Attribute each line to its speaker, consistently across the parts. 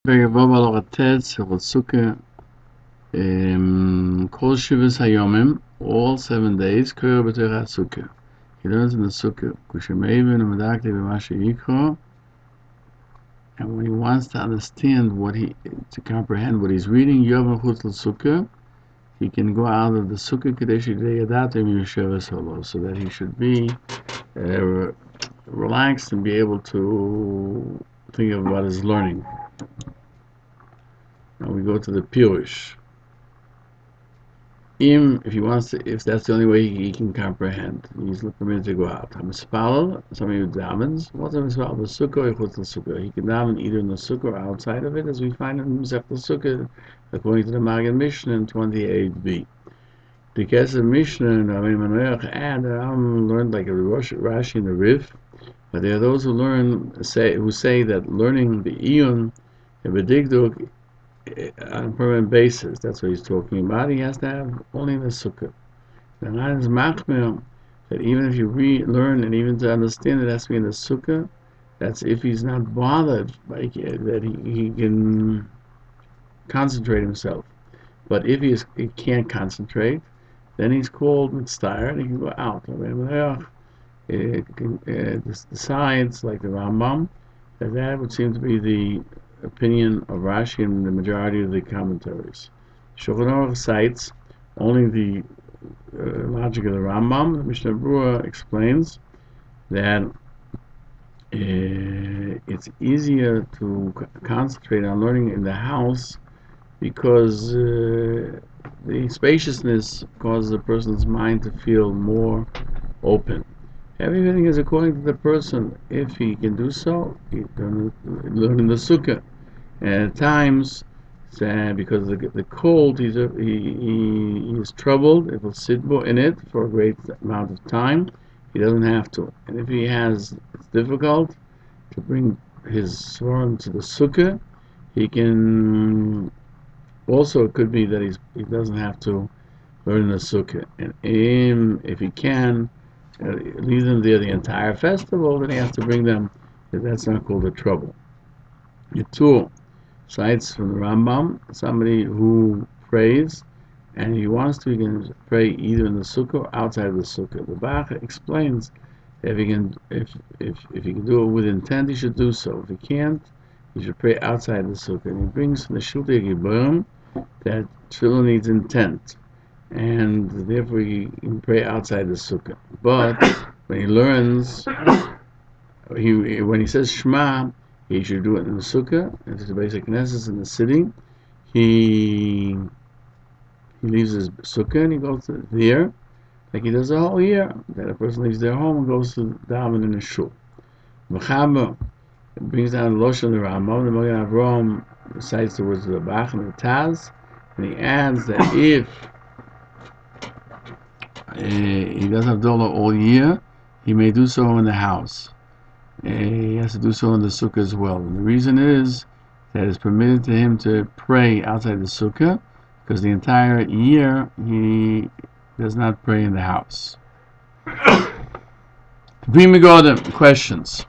Speaker 1: Hilchos Sukkah, Kol Shivas Hayomim, all 7 days, Kol B'Torah Sukkah. He learns in the Sukkah, and when he wants to understand to comprehend what he's reading, Yom Chutz Sukkah, he can go out of the Sukkah so that he should be relaxed and be able to think of what he's learning. Now we go to the Peirush. If that's the only way he can comprehend, he's permitted to go out. Somebody who davens, what's a mispalal? The Sukkah or Chutz Sukkah. He can daven either in the Sukkah or outside of it, as we find in the Sukkah, according to the Magen Mishnah in 28b. The case of Mishnah and Rambam learned like a Rashi and the Rif, but there are those who say that learning the Iyun and B'Digduk on a permanent basis, that's what he's talking about. He has to have only in the Sukkah. The Rae is Machmir that even if you learn and even to understand it has to be in the Sukkah. That's if he's not bothered by that he can concentrate himself. But if he can't concentrate, then he's called Mitzvah and he can go out. Decides, like the Rambam, that would seem to be the opinion of Rashi and the majority of the commentaries. Shulchan Aruch cites only the logic of the Rambam. The Mishnah Berurah explains that it's easier to concentrate on learning in the house because the spaciousness causes a person's mind to feel more open. Everything is according to the person. If he can do so, he can learn in the Sukkah. And at times, because of the cold, he is troubled. It will sit in it for a great amount of time. He doesn't have to. And if it's difficult to bring his Svarim to the Sukkah, he can. Also, it could be that he doesn't have to learn in the Sukkah. And if he can leave them there the entire festival, then he has to bring them. That's not called a trouble. Yitur cites from the Rambam, somebody who prays and he wants to, he can pray either in the Sukkah or outside of the Sukkah. The Bach explains that if he can do it with intent, he should do so. If he can't, he should pray outside the Sukkah. And he brings from the Shiltei Giburim that tefillah needs intent, and therefore he can pray outside the Sukkah. But when he learns, when he says Shema, he should do it in the Sukkah. If it's the basic Knesset in the city, he leaves his Sukkah and he goes there, like he does the whole year. That a person leaves their home and goes to daven in a shul. Mechaber brings down the Loshen the Rambam. The Magen Avraham recites the words of the Bach and the Taz, and he adds that if he does Havdalah all year, he may do so in the house. He has to do so in the Sukkah as well. And the reason is that it's permitted to him to pray outside the Sukkah because the entire year he does not pray in the house. Questions.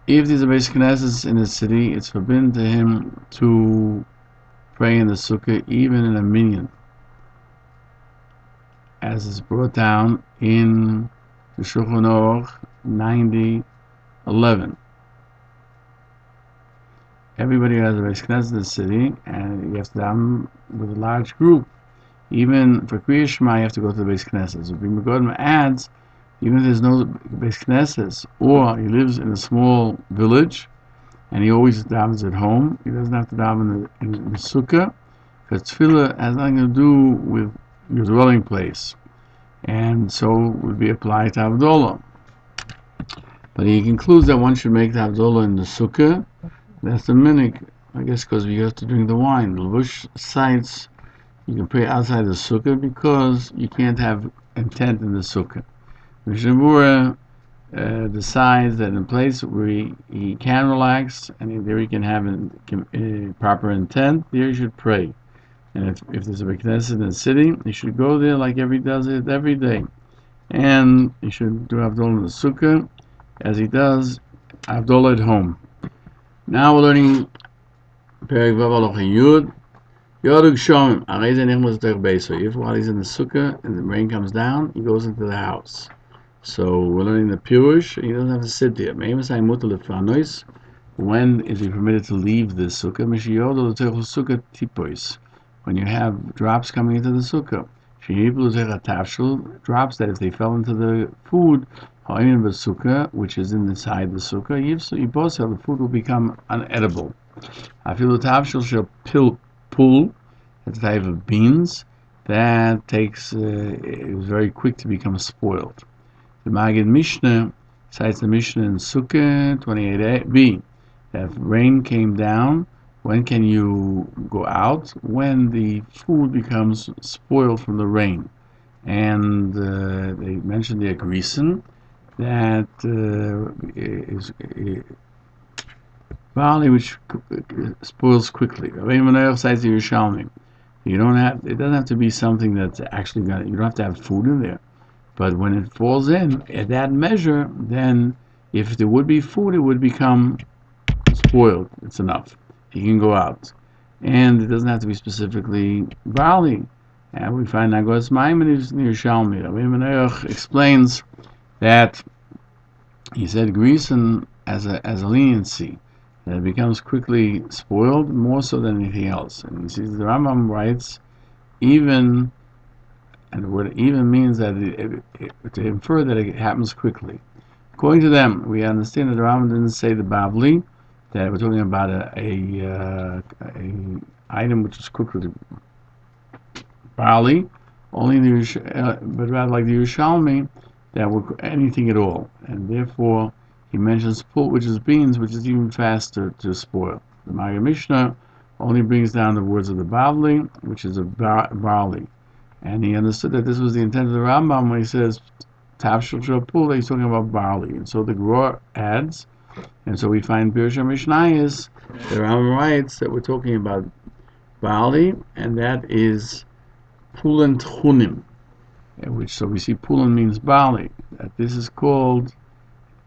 Speaker 1: If there's a basic Knesset in the city, it's forbidden to him to pray in the Sukkah even in a minyan, as is brought down in the Shulchan Aruch 90:11. Everybody has a basic Knesset in the city, and you have to daven with a large group. Even for Kriya Shema, you have to go to the basic Knesset. So Bima Godma adds, even if there's no basic Knesset, or he lives in a small village, and he always davens at home, he doesn't have to daven in the Sukkah, because Tefillah has nothing to do with your dwelling place, and so would be applied to Havdalah. But he concludes that one should make the Havdalah in the Sukkah. That's the minhag, I guess, because we have to drink the wine. The Levush cites you can pray outside the Sukkah because you can't have intent in the Sukkah. Mishnah Berurah decides that in a place where he can relax and there he can have a proper intent, there he should pray. And if there's a big Knesset in the city, he should go there like he does it every day. And he should do Havdalah in the Sukkah as he does Havdalah at home. Now we're learning Perek Vav Halacha Yud. Yodug Shomim. Areze Nechmas Derech Beiso. If while he's in the sukkah and the rain comes down, he goes into the house. So we're learning the Peirush. He doesn't have to sit there. Me'emasai mutar lefanois. When is he permitted to leave the sukkah? Mishiyodo l'teichus sukkah tipois. When you have drops coming into the sukkah. Sheyiplu l'teich tafshul. Drops that if they fell into the food, ha'inin b'sukkah, which is inside the sukkah, yibosel, the food will become unedible. Afilu tafshul shel pul, that's the type of beans, that takes, is very quick to become spoiled. The Magid Mishnah cites the Mishnah in Sukkah 28b, that if rain came down, when can you go out? When the food becomes spoiled from the rain. And they mentioned the agrison, that is barley which spoils quickly. Rae Gann cites the Yerushalmi. It doesn't have to be something that's actually you don't have to have food in there. But when it falls in at that measure, then if there would be food, it would become spoiled. It's enough. He can go out. And it doesn't have to be specifically barley. And we find Nagos Maimonides in Yerushalmi. Rae Gann explains that he said grisen as a leniency, that it becomes quickly spoiled more so than anything else. And he sees the Rambam writes, even, and the word even means that to infer that it happens quickly. According to them, we understand that the Rambam didn't say the Bavli, that we're talking about a item which is cooked with barley, only but rather like the Yerushalmi, that would anything at all, and therefore he mentions pul, which is beans, which is even faster to spoil. The Magid Mishnah only brings down the words of the Bavli, which is a barley, and he understood that this was the intent of the Rambam when he says tafshul shel pul, he's talking about barley, and so the Gemara adds, and so we find Peirush HaMeir, the Rambam writes that we're talking about barley, and that is pulen tchunim, which so we see pulen means barley. That this is called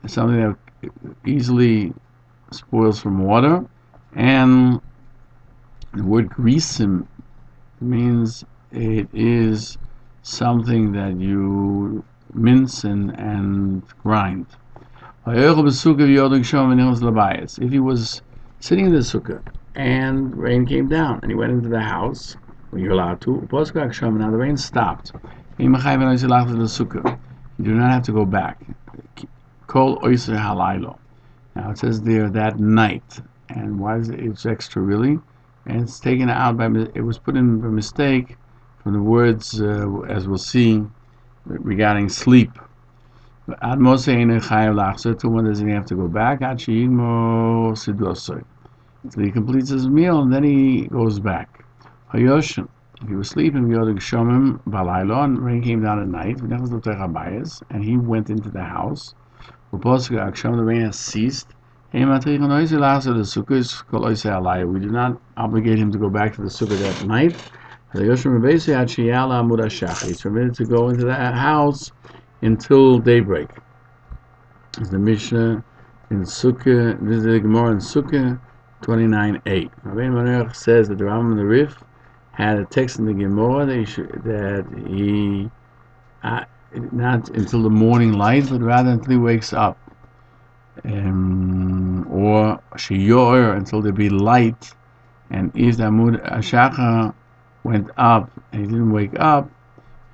Speaker 1: something that easily spoils from water, and the word grisim means it is something that you mince and grind. If he was sitting in the sukkah and rain came down and he went into the house when you're allowed to, now the rain stopped. You do not have to go back. Now it says there that night, and why is it's extra really? And it's taken out it was put in by mistake from the words as we'll see regarding sleep. Ad Moshe to when does he have to go back? So he completes his meal and then he goes back. Hayoshin. If he was sleeping, and rain came down at night, and he went into the house. The rain has ceased. We do not obligate him to go back to the sukkah that night. He's permitted to go into that house until daybreak. It's the Mishnah in Sukkah. This is the Gemara in Sukkah 29:8. Rae Gann says that the Rambam and the Rif had a text in the Gemara that he not until the morning light, but rather until he wakes up, or shiur until there be light. And if the Amud Ashachar went up and he didn't wake up,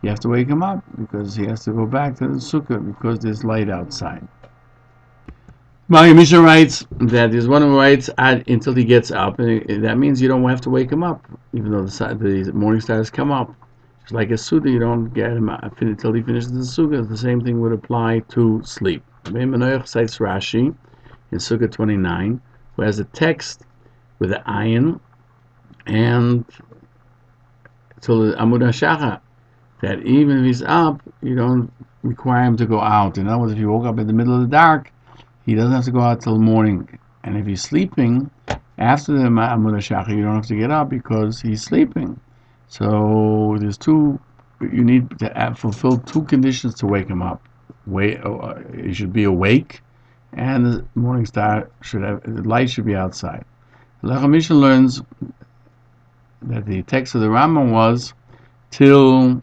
Speaker 1: you have to wake him up because he has to go back to the sukkah because there's light outside. Magid Mishnah writes that there's one who writes until he gets up, and that means you don't have to wake him up, even though the morning stars come up. Just like a suda, you don't get him up until he finishes the sukkah. The same thing would apply to sleep. Rae Gann cites Rashi in Sukkah 29, who has a text with the ayin and till the Amud HaShachar, that even if he's up, you don't require him to go out. In other words, if he woke up in the middle of the dark, he doesn't have to go out till morning. And if he's sleeping after the Amud HaShachar, you don't have to get up because he's sleeping. So there's you need to fulfill two conditions to wake him up. He should be awake, and the morning star the light should be outside. Halacha Mishnah learns that the text of the Rambam was till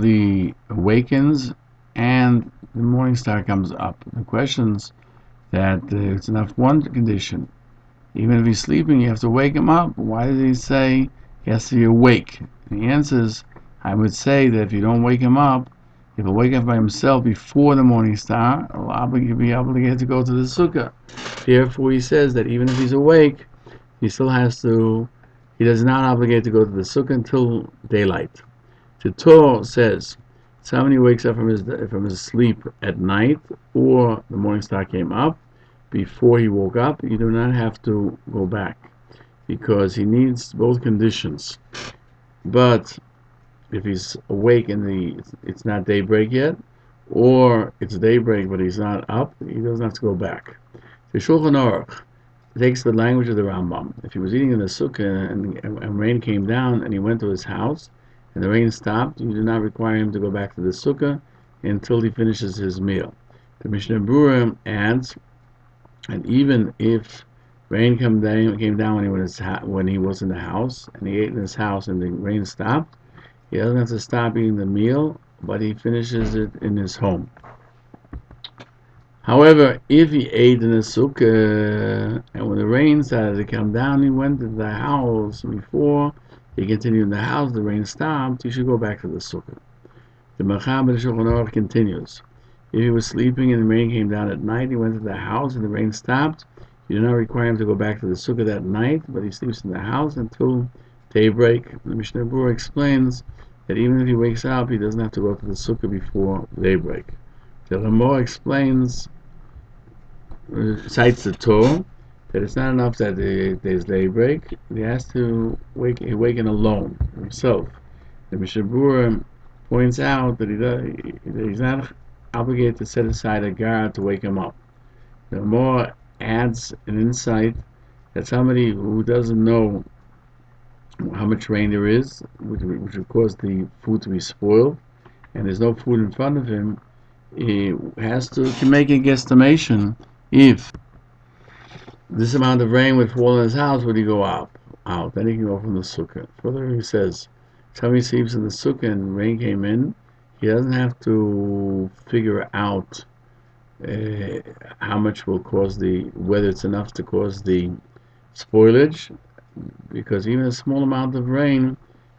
Speaker 1: he awakens and the morning star comes up. The questions that it's enough one condition. Even if he's sleeping, you have to wake him up. Why did he say he has to be awake? And the answer is, I would say that if you don't wake him up, if he'll wake up by himself before the morning star, he'll be obligated to go to the sukkah. Therefore, he says that even if he's awake, he does not obligated to go to the sukkah until daylight. The Torah says, somebody wakes up from his sleep at night, or the morning star came up, before he woke up, you do not have to go back, because he needs both conditions. But if he's awake and it's not daybreak yet, or it's daybreak but he's not up, he doesn't have to go back. The Shulchan Aruch takes the language of the Rambam. If he was eating in the sukkah and rain came down and he went to his house and the rain stopped, you do not require him to go back to the sukkah until he finishes his meal. The Mishnah Berurah adds, and even if rain came down when he was in the house and he ate in his house and the rain stopped, he doesn't have to stop eating the meal, but he finishes it in his home. However, if he ate in the sukkah and when the rain started to come down, he went to the house before he continued in the house, the rain stopped, he should go back to the sukkah. The Machon Nesher HaGodol continues. If he was sleeping and the rain came down at night, he went to the house and the rain stopped, you do not require him to go back to the sukkah that night, but he sleeps in the house until daybreak. The Mishnah Berurah explains that even if he wakes up, he doesn't have to go to the sukkah before daybreak. The Rambam explains, cites the Torah, that it's not enough that there's daybreak, he has to awaken alone, himself. The Mishnah Berurah points out that he's not obligated to set aside a guard to wake him up. The Rambam adds an insight that somebody who doesn't know how much rain there is, which would cause the food to be spoiled, and there's no food in front of him, he can make a guesstimation if this amount of rain would fall in his house, would he go out? Then he can go from the sukkah. Further, he says, somebody sleeps in the sukkah and rain came in, he doesn't have to figure out how much will cause whether it's enough to cause the spoilage, because even a small amount of rain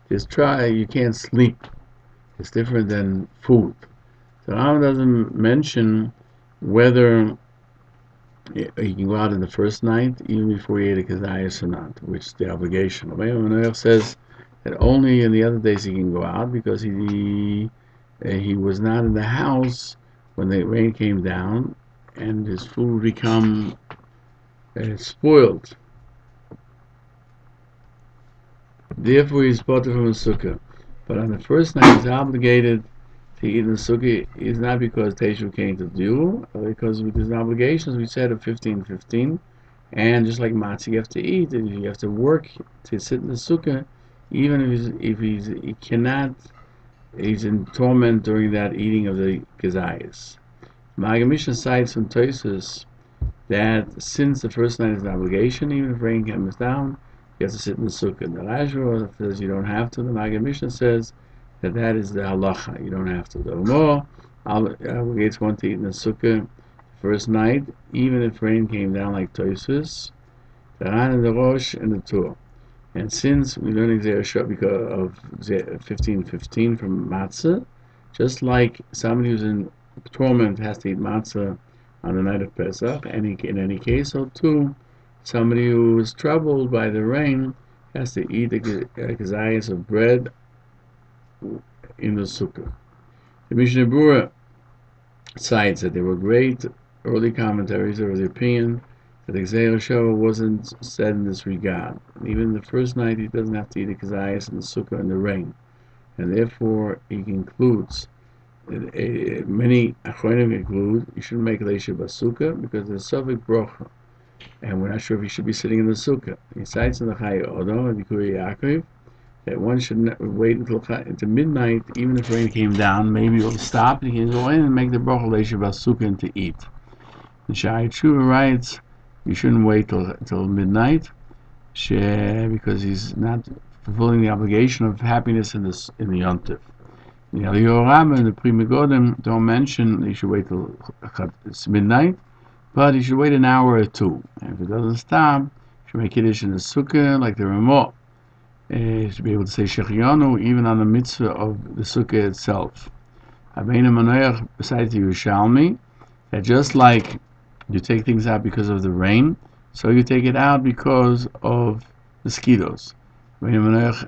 Speaker 1: you can't sleep. It's different than food. So Rambam doesn't mention whether he can go out in the first night, even before he ate a kazayas or not, which is the obligation. Machon Nesher says that only in the other days he can go out, because he was not in the house when the rain came down and his food become spoiled. Therefore he's bought from a sukkah. But on the first night he's obligated to eat in the sukkah, is not because Teshuv came to do, because there's obligations we said of 15:15, and just like matzah you have to eat, and you have to work to sit in the sukkah, even if he's in torment during that eating of the kazayas. Magen Mishnah cites from Tosfos that since the first night is an obligation, even if rain comes down, you have to sit in the sukkah. The Rashba says you don't have to. The Magen Mishnah says that is the Halacha. You don't have to. The Rambam obligates one to eat in the sukkah first night, even if rain came down like Tosfos, the Ran and the Rosh and the Torah. And since we learn Xer because of 15:15 from matzah, just like somebody who's in torment has to eat matzah on the night of Pesach, and in any case, so too, somebody who is troubled by the rain has to eat a kazayas of bread in the sukkah. The Mishnah Berurah cites that there were great early commentaries over the opinion that the Xer wasn't said in this regard. Even the first night he doesn't have to eat a kazayas in the sukkah in the rain, and therefore he concludes. Many achronim conclude you shouldn't make leisha basukkah because there's safek brocha, and we're not sure if he should be sitting in the sukkah. He cites in the Chayei Odom and Bikuri Yaakov that one should wait until midnight, even if rain came down. Maybe it'll stop, and he can go in and make the brocha leisha basukkah and to eat. The Shai Tshuva writes You shouldn't wait till midnight, because he's not fulfilling the obligation of happiness in the yontif. The Rambam and the Pri Megadim don't mention you should wait till it's midnight, but you should wait an hour or two. And if it doesn't stop, you should make Kiddush in the Sukkah like the Ramah. You should be able to say Shechianu even on the mitzvah of the Sukkah itself. Habeinu Manoach besides the Yerushalmi, that just like you take things out because of the rain, so you take it out because of mosquitoes. Habeinu Manoach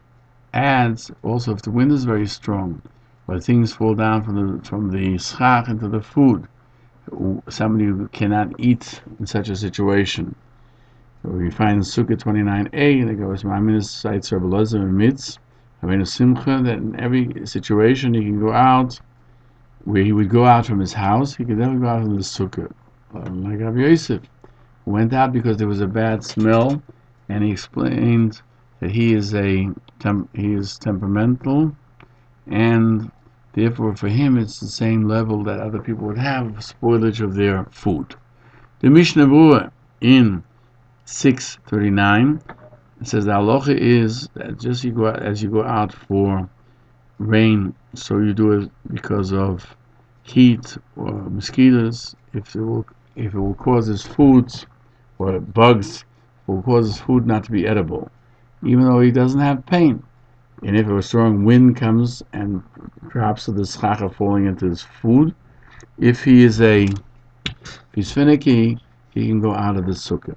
Speaker 1: adds also if the wind is very strong, or things fall down from the schach into the food, somebody who cannot eat in such a situation. So we find in Sukkah 29a, and it goes, Ma'aminas cites Rebbe Elazar and Mitz, having a simcha, that in every situation he can go out, where he would go out from his house, he could never go out from the Sukkah. Like Rabbi Yosef, who went out because there was a bad smell, and he explained that he is temperamental, and therefore for him it's the same level that other people would have, spoilage of their food. The Mishnah Berurah in 639 says the halacha is that just as you go out for rain, so you do it because of heat or mosquitoes. If it will cause foods or bugs, it will cause his food not to be edible, even though he doesn't have pain. And if a strong wind comes and drops the schacha falling into his food, if he's finicky, he can go out of the sukkah.